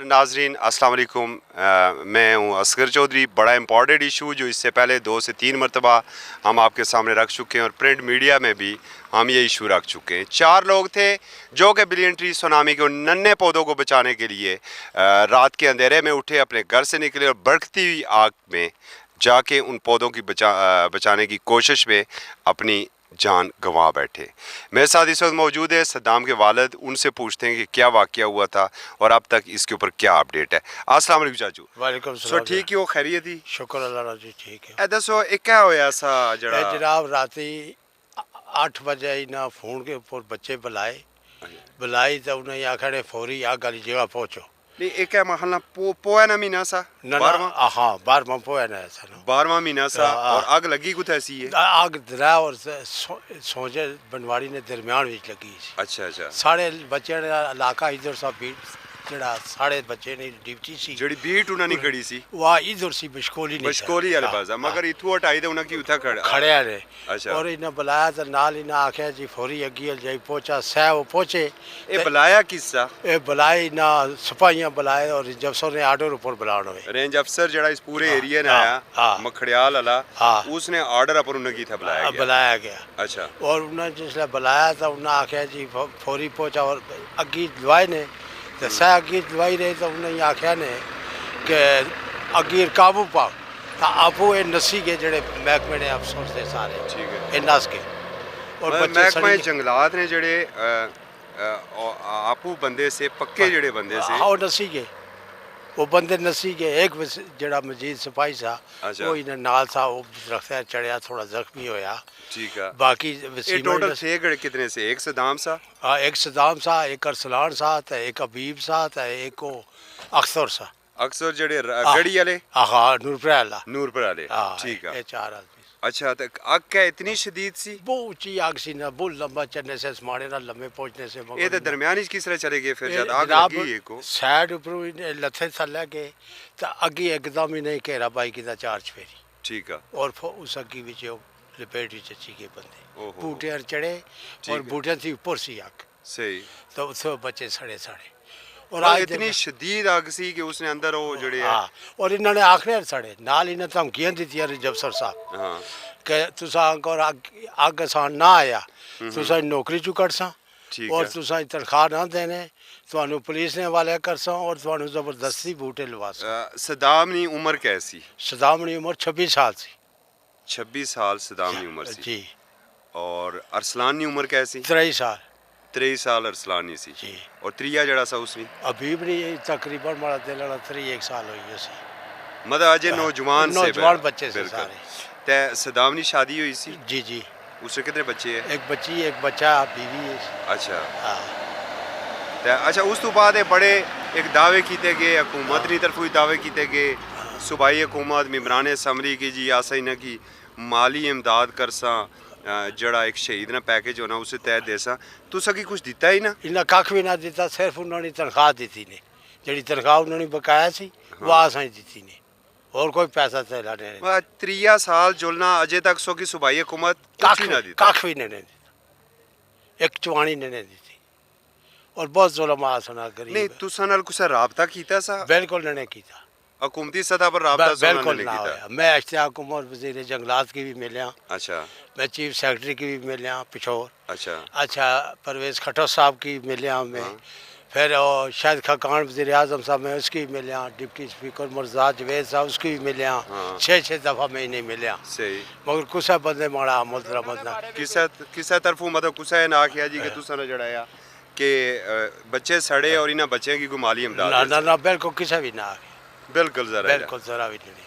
नाजरीन अस्सलाम वालेकुम। मैं हूँ असगर चौधरी। बड़ा इम्पॉर्टेंट इशू जो इससे पहले 2 से 3 मरतबा हम आपके सामने रख चुके हैं और प्रिंट मीडिया में भी हम ये इशू रख चुके हैं। 4 लोग थे जो कि बिलियन ट्री सुनामी के उन नन्हे पौधों को बचाने के लिए रात के अंधेरे में उठे, अपने घर से निकले और भड़कती हुई आग में जाके उन पौधों की बचाने की कोशिश में अपनी जान गंवा बैठे। मेरे साथ इस वक्त मौजूद है सद्दाम के वालिद। उनसे पूछते हैं कि क्या वाक़या हुआ था और अब तक इसके ऊपर क्या अपडेट है। अस्सलाम वालेकुम चाचू। वालेकुम सो सलाम। ठीक ही हो, खैरियत ही? शुक्र अल्लाह जी ठीक है। ए दसो एक क्या होया सा जड़ा जनाब राती 8 बजे ना फोन के ऊपर बच्चे बुलाए तो उन्हें आखिर फौरी आग वाली जगह पहुँचो। नहीं एक क्या महल ना पोया ना महीना सा हाँ 12वां पोया ना ऐसा ना 12वां महीना सा और आग लगी कुछ ऐसी है? आग दरा और सोचे बनवाड़ी ने दरमियान में लगी। अच्छा अच्छा। साढ़े बच्चे ने इलाका इधर सा बीट जड़ा साढ़े बच्चे ने ड्यूटी सी जड़ी बीट उन्हें नहीं खड़ी सी वाह इधर सी बशकोली नहीं बशकोली वाले पास मगर इथु हटाई दे उन्हें की उठा खड़े आ रहे। अच्छा। और इन्हें बुलाया तो नाल इन्हें आख्या जी फौरी अगी जाई पहुंचा सह वो पहुंचे। ए बुलाया किससा? ए बुलाए ना सिपाहियां बुलाए और रेंज अफसर ने आर्डर ऊपर बुलाना है। रेंज अफसर जड़ा इस पूरे एरिया ने आया मखड़ियाल वाला उसने ऑर्डर अपन उन्हें की था बुलाया गया। अच्छा। और उन्हें जिसले बुलाया था उन्हें आख्या जी फौरी पहुंचा और अगी दवाई ने तो सह अगी दवाई रहे तो उन्हें आख्या ने कि अगी काबू पाओ तो आपू ये नसी के जड़े महकमे ने अफसर थे सारे ठीक है ये नस के और महकमा जंगलात ने जड़े आपू बंदे से पक्के जड़े बंदे से हाँ नसी के वो बंदे नसी के एक जड़ा मजीद सिपाही सा वो इन्हें नाल सा वो दरख्त चढ़िया थोड़ा जख्मी होया। ठीक है। बाकी टोटल थे कितने से? एक सदाम सा एक सदाम सा एक अरसलान सा एक अबीब सा एक को अक्सर सा अक्सर जड़े गड़ी वाले हाँ नूरपुर वाले ठीक है। 4 आदमी। अच्छा तो आग क्या इतनी शदीद सी? बहुत ऊंची आग सी ना बहुत लंबा चलने से स्माड़े ना लंबे पहुंचने से ये तो दरमियानी किस तरह चले गए फिर जब आग लगी को साइड ऊपर लथे थल्ले के तो अगी एकदम ही नहीं घेरा पाई की 4 चफेरी। ठीक है। और उस अगी विच लपेट विच अच्छी के बंदे बूटे चढ़े और बूटे थी ऊपर सी आग सही तो उससे बच्चे सड़े और आज इतनी शदीद आग सी कि उसने अंदर वो जड़े और इन्होंने आखिर सड़े नाल इन्हें धमकियां दी जफसर साहब कि तुसा और अग आसान ना आया तुसा नौकरी चू कट सा और तुसा तनख्वाह ना देने तो पुलिस ने हवाले कर सा और तो जबरदस्ती बूटे लवा सा। सदाम की उम्र कैसी? सदाम की उम्र 26 साल सी। 26 साल सदाम की उम्र सी जी। और अरसलान की उम्र कैसी? 23 साल 23 साल अरसलानी सी जी। और त्रिया जड़ा सा उसने अभी भी तकरीबन मारा दिल 23 साल हुई उसी मतलब अजय नौजवान बच्चे से सारे। ते सदाम की शादी हुई सी? जी जी। उसके कितने बच्चे हैं? एक बच्ची एक बच्चा बीवी है। अच्छा अच्छा। उस तो बाद बड़े एक दावे किए गए हुकूमत की तरफों दावे किए गए सूबाई हुकूमत मेम्बरान असम्बली की जी आसा इन्हें की माली इमदाद करसा जड़ा एक शहीद ना पैकेज होना उसे तय देसा तुसा की कुछ दिता ही ना? इन्हें कख भी ना दिता सिर्फ उन्होंने तनख्वाह दी ने जी तनख्वाह उन्होंने बकाया सी वो असा दी ने और कोई पैसा चला नहीं। 3 साल जुलना अजय तक सो की सूबाई हुकूमत कख भी नहीं दी एक चवानी ने दी और बहुत जुल्म आसना गरीब नहीं तुसा नाल कुछ राबता कीता सा? बिल्कुल नहीं कीता हुकूमती सतह पर राबता बिल्कुल ना होया। मैं इश्तियाक उमर वज़ीर जंगलात की भी मिलिया। अच्छा। मैं चीफ सेक्रेटरी की भी मिलिया पिछोर। अच्छा। अच्छा परवेज़ खट्टर साहब की मिलिया मैं फिर शायद खाकान वज़ीर आज़म साहब में उसकी भी मिलिया डिप्टी स्पीकर मुर्जा जवेद साहब उसकी भी मिलिया 6 दफ़ा मैं नहीं मिलिया सही मगर कुछ बंदे माड़ा अमल दरामद ना किसा तरफों मतलब कुछ ना आखिया जी कि तुसा ना जड़ाया कि बच्चे सड़े और इन्हें बच्चे की गुमाली इमदाद ना बिल्कुल किसी भी ना बिल्कुल जरा भी नहीं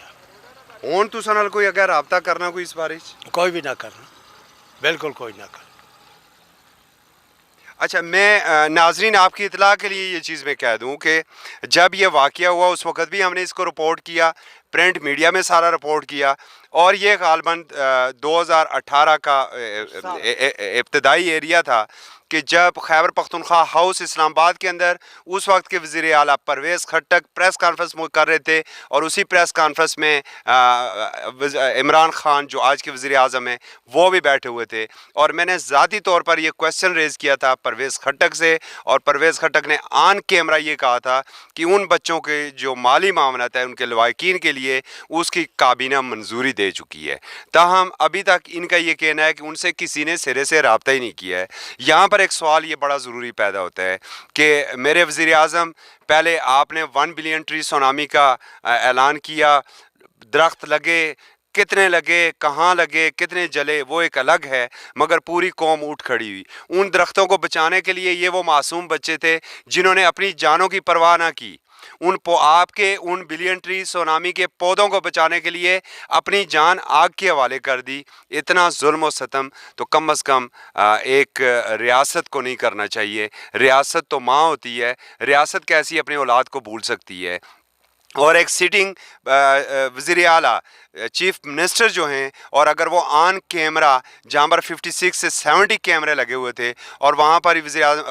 हुण तुसा नाल कोई अगर राबता करना कोई इस बारे कोई भी ना करना बिल्कुल कोई ना करना। अच्छा मैं नाजरीन आपकी इतला के लिए ये चीज़ मैं कह दूं कि जब ये वाक़या हुआ उस वक़्त भी हमने इसको रिपोर्ट किया, प्रिंट मीडिया में सारा रिपोर्ट किया اور یہ غالباً 2018 کا ابتدائی ایریا تھا کہ جب خیبر پختونخوا ہاؤس اسلام آباد کے اندر اس وقت کے وزیر اعلیٰ پرویز خٹک پریس کانفرنس کر رہے تھے، اور اسی پریس کانفرنس میں عمران خان جو آج کے وزیر اعظم ہیں وہ بھی بیٹھے ہوئے تھے، اور میں نے ذاتی طور پر یہ کویسچن ریز کیا تھا پرویز خٹک سے، اور پرویز خٹک نے آن کیمرہ یہ کہا تھا کہ ان بچوں کے جو مالی معاملات ہیں ان کے لواحقین کے لیے اس کی کابینہ منظوری دے چکی ہے، تاہم ابھی تک ان کا یہ کہنا ہے کہ ان سے کسی نے سرے سے رابطہ ہی نہیں کیا ہے۔ یہاں پر ایک سوال یہ بڑا ضروری پیدا ہوتا ہے کہ میرے وزیر اعظم، پہلے آپ نے 1 بلین ٹری سونامی کا اعلان کیا، درخت لگے، کتنے لگے، کہاں لگے، کتنے جلے وہ ایک الگ ہے، مگر پوری قوم اٹھ کھڑی ہوئی۔ ان درختوں کو بچانے کے لیے یہ وہ معصوم بچے تھے جنہوں نے اپنی جانوں کی پرواہ نہ کی، آپ کے ان بلین ٹری سونامی کے پودوں کو بچانے کے لیے اپنی جان آگ کے حوالے کر دی۔ اتنا ظلم و ستم تو کم از کم ایک ریاست کو نہیں کرنا چاہیے۔ ریاست تو ماں ہوتی ہے، ریاست کیسی اپنی اولاد کو بھول سکتی ہے؟ اور ایک سٹنگ وزیر اعلیٰ چیف منسٹر جو ہیں، اور اگر وہ آن کیمرہ جہاں پر 56 سے 70 کیمرے لگے ہوئے تھے اور وہاں پر وزیر اعظم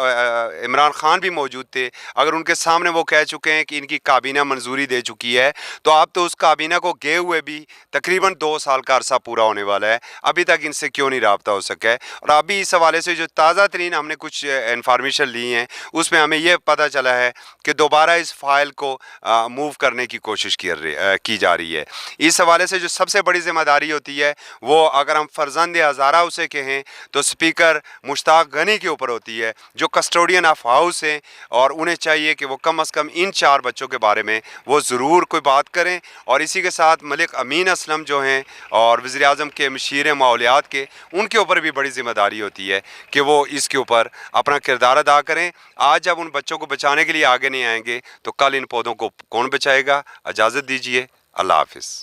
عمران خان بھی موجود تھے، اگر ان کے سامنے وہ کہہ چکے ہیں کہ ان کی کابینہ منظوری دے چکی ہے، تو آپ تو اس کابینہ کو گئے ہوئے بھی تقریباً 2 سال کا عرصہ پورا ہونے والا ہے، ابھی تک ان سے کیوں نہیں رابطہ ہو سکا ہے؟ اور ابھی اس حوالے سے جو تازہ ترین ہم نے کچھ انفارمیشن لی ہیں اس میں ہمیں یہ پتہ چلا ہے کہ دوبارہ اس فائل کو موو کرنے کی کوشش کی جا رہی ہے۔ اس حوالے سے جو سب سے بڑی ذمہ داری ہوتی ہے وہ اگر ہم فرزند ہزارہ اسے کہیں تو اسپیکر مشتاق غنی کے اوپر ہوتی ہے، جو کسٹوڈین آف ہاؤس ہیں، اور انہیں چاہیے کہ وہ کم از کم ان 4 بچوں کے بارے میں وہ ضرور کوئی بات کریں، اور اسی کے ساتھ ملک امین اسلم جو ہیں اور وزیر اعظم کے مشیر ماحولیات کے، ان کے اوپر بھی بڑی ذمہ داری ہوتی ہے کہ وہ اس کے اوپر اپنا کردار ادا کریں۔ آج جب ان بچوں کو بچانے کے لیے آگے نہیں آئیں گے تو کل ان پودوں کو کون بچائے گا؟ اجازت دیجیے، اللہ حافظ۔